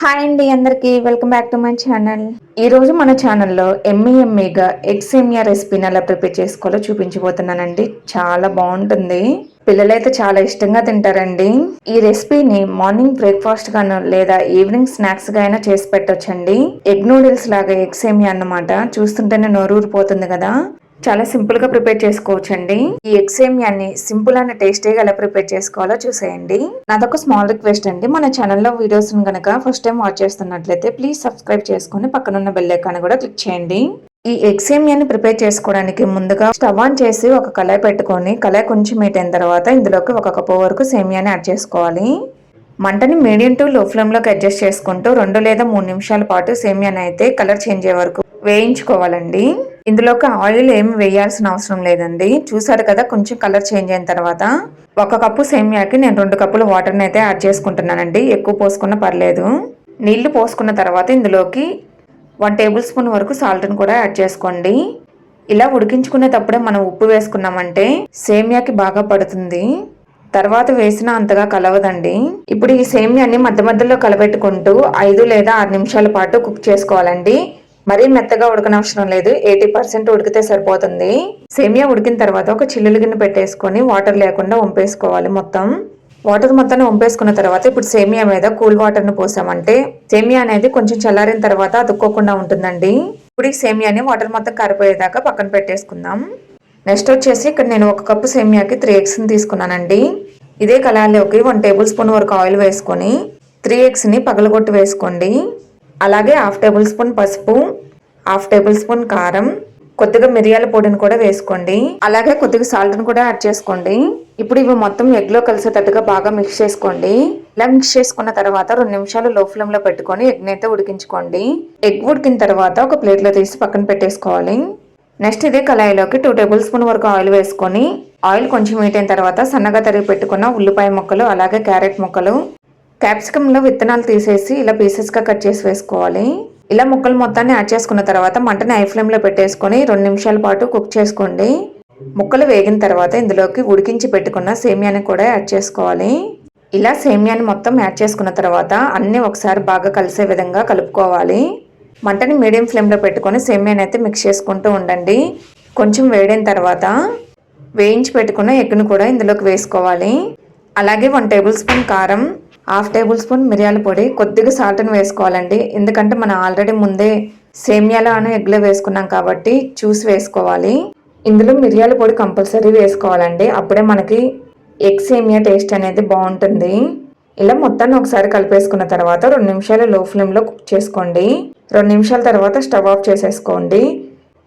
Hi అండి, అందరికి welcome back to my channel. ఈ రోజు మన ఛానల్లో ఎమ్మీగా ఎగ్ సేమియా రెసిపీని ఎలా ప్రిపేర్ చేసుకోవాలో చూపించబోతున్నానండి. చాలా బాగుంటుంది, పిల్లలైతే చాలా ఇష్టంగా తింటారండి. ఈ రెసిపీని మార్నింగ్ బ్రేక్ఫాస్ట్ గాను లేదా ఈవినింగ్ స్నాక్స్ గా అయినా చేసి పెట్టొచ్చండి. ఎగ్ నూడిల్స్ లాగా ఎగ్ సేమియా అన్నమాట. చూస్తుంటేనే నోరూరిపోతుంది కదా. చాలా సింపుల్ గా ప్రిపేర్ చేసుకోవచ్చండి. ఈ ఎగ్ సేమియాని సింపుల్ అండ్ టేస్టీగా ఎలా ప్రిపేర్ చేసుకోవాలో చూసేయండి. నాదొక స్మాల్ రిక్వెస్ట్ అండి, మన ఛానల్లో వీడియోస్ గనక ఫస్ట్ టైం వాచ్ చేస్తున్నట్లయితే ప్లీజ్ సబ్స్క్రైబ్ చేసుకుని పక్కనున్న బెల్ ఐకాన్ కూడా క్లిక్ చేయండి. ఈ ఎగ్ సేమియాని ప్రిపేర్ చేసుకోవడానికి ముందుగా స్టవ్ ఆన్ చేసి ఒక కళాయి పెట్టుకొని, కళాయి కొంచెం హీట్ అయిన తర్వాత ఇందులోకి 1 కప్పు వరకు సేమియాని యాడ్ చేసుకోవాలి. మంటని మీడియం టు లో ఫ్లేమ్ లోకి అడ్జస్ట్ చేసుకుంటూ 2 లేదా 3 నిమిషాల పాటు సేమియాని అయితే కలర్ చేంజ్ అయ్యే వరకు వేయించుకోవాలండి. ఇందులోకి ఆయిల్ ఏమి వేయాల్సిన అవసరం లేదండి. చూసారు కదా, కొంచెం కలర్ చేంజ్ అయిన తర్వాత 1 కప్పు సేమియాకి నేను 2 కప్పుల వాటర్ని అయితే యాడ్ చేసుకుంటున్నానండి. ఎక్కువ పోసుకున్న పర్లేదు. నీళ్లు పోసుకున్న తర్వాత ఇందులోకి 1 టేబుల్ స్పూన్ వరకు సాల్ట్ని కూడా యాడ్ చేసుకోండి. ఇలా ఉడికించుకునేటప్పుడే మనం ఉప్పు వేసుకున్నామంటే సేమియాకి బాగా పడుతుంది. తర్వాత వేసినా అంతగా కలవదండి. ఇప్పుడు ఈ సేమియాని మధ్య మధ్యలో కలబెట్టుకుంటూ 5 లేదా 6 నిమిషాల పాటు కుక్ చేసుకోవాలండి. మరీ మెత్తగా ఉడకనవసరం లేదు, 80% ఉడికితే సరిపోతుంది. సేమియా ఉడికిన తర్వాత ఒక చిల్లులు గిన్నె పెట్టేసుకొని వాటర్ లేకుండా వంపేసుకోవాలి. వాటర్ మొత్తాన్ని వంపేసుకున్న తర్వాత ఇప్పుడు సేమియా మీద కూల్ వాటర్ ను పోసామంటే సేమియా అనేది కొంచెం చల్లారిన తర్వాత అతుక్కోకుండా ఉంటుందండి. ఇప్పుడు ఈ సేమియాని వాటర్ మొత్తం కారిపోయేదాకా పక్కన పెట్టేసుకుందాం. నెక్స్ట్ వచ్చేసి ఇక్కడ నేను 1 కప్పు సేమియాకి 3 eggs తీసుకున్నానండి. ఇదే కళాయిలోకి 1 టేబుల్ స్పూన్ వరకు ఆయిల్ వేసుకొని 3 eggs పగలగొట్టి వేసుకోండి. అలాగే 1/2 టేబుల్ స్పూన్ పసుపు, 1/2 టేబుల్ స్పూన్ కారం, కొద్దిగా మిరియాల పొడిని కూడా వేసుకోండి. అలాగే కొద్దిగా సాల్ట్ని కూడా యాడ్ చేసుకోండి. ఇప్పుడు ఇవి మొత్తం ఎగ్ లో కలిసేటట్టుగా బాగా మిక్స్ చేసుకోండి. ఇలా మిక్స్ చేసుకున్న తర్వాత 2 నిమిషాలు లో ఫ్లేమ్ లో పెట్టుకొని ఎగ్ అయితే ఉడికించుకోండి. ఎగ్ ఉడికిన తర్వాత ఒక ప్లేట్ లో తీసి పక్కన పెట్టేసుకోవాలి. నెక్స్ట్ ఇదే కళాయిలోకి 2 టేబుల్ స్పూన్ వరకు ఆయిల్ వేసుకొని ఆయిల్ కొంచెం హీట్ అయిన తర్వాత సన్నగా తరిగి పెట్టుకున్న ఉల్లిపాయ ముక్కలు, అలాగే క్యారెట్ ముక్కలు, క్యాప్సికమ్ లో విత్తనాలు తీసేసి ఇలా పీసెస్ గా కట్ చేసి వేసుకోవాలి. ఇలా ముక్కలు మొత్తాన్ని యాడ్ చేసుకున్న తర్వాత మంటని హై ఫ్లేమ్ లో పెట్టేసుకొని 2 నిమిషాల పాటు కుక్ చేసుకోండి. ముక్కలు వేగిన తర్వాత ఇందులోకి ఉడికించి పెట్టుకున్న సేమియాని కూడా యాడ్ చేసుకోవాలి. ఇలా సేమియాని మొత్తం యాడ్ చేసుకున్న తర్వాత అన్ని ఒకసారి బాగా కలిసే విధంగా కలుపుకోవాలి. మంటని మీడియం ఫ్లేమ్లో పెట్టుకొని సేమియాని అయితే మిక్స్ చేసుకుంటూ ఉండండి. కొంచెం వేడిన తర్వాత వేయించి పెట్టుకున్న ఎగ్ను కూడా ఇందులోకి వేసుకోవాలి. అలాగే 1 టేబుల్ స్పూన్ కారం, 1/2 టేబుల్ స్పూన్ మిరియాల పొడి, కొద్దిగా సాల్ట్ని వేసుకోవాలండి. ఎందుకంటే మనం ఆల్రెడీ ముందే సేమియాలో ఎగ్లో వేసుకున్నాం కాబట్టి చూసి వేసుకోవాలి. ఇందులో మిరియాల పొడి కంపల్సరీ వేసుకోవాలండి. అప్పుడే మనకి ఎగ్ సేమియా టేస్ట్ అనేది బాగుంటుంది. ఇలా మొత్తాన్ని ఒకసారి కలిపేసుకున్న తర్వాత 2 నిమిషాలు లో ఫ్లేమ్లో కుక్ చేసుకోండి. 2 నిమిషాల తర్వాత స్టవ్ ఆఫ్ చేసేసుకోండి.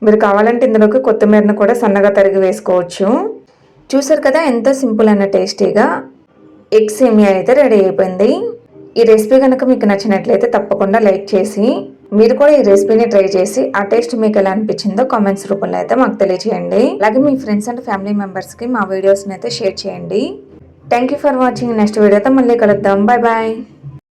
మీరు కావాలంటే ఇందులోకి కొత్తిమీరను కూడా సన్నగా తరిగి వేసుకోవచ్చు. చూసారు కదా, ఎంత సింపుల్ అండ్ టేస్టీగా ఎగ్ సేమియా అయితే రెడీ అయిపోయింది. ఈ రెసిపీ కనుక మీకు నచ్చినట్లయితే తప్పకుండా లైక్ చేసి మీరు కూడా ఈ రెసిపీని ట్రై చేసి ఆ టేస్ట్ మీకు ఎలా అనిపించిందో కామెంట్స్ రూపంలో అయితే మాకు తెలియజేయండి. అలాగే మీ ఫ్రెండ్స్ అండ్ ఫ్యామిలీ మెంబర్స్కి మా వీడియోస్ని అయితే షేర్ చేయండి. Thank you for watching. Next వీడియోతో మళ్ళీ కలుద్దాం. Bye bye.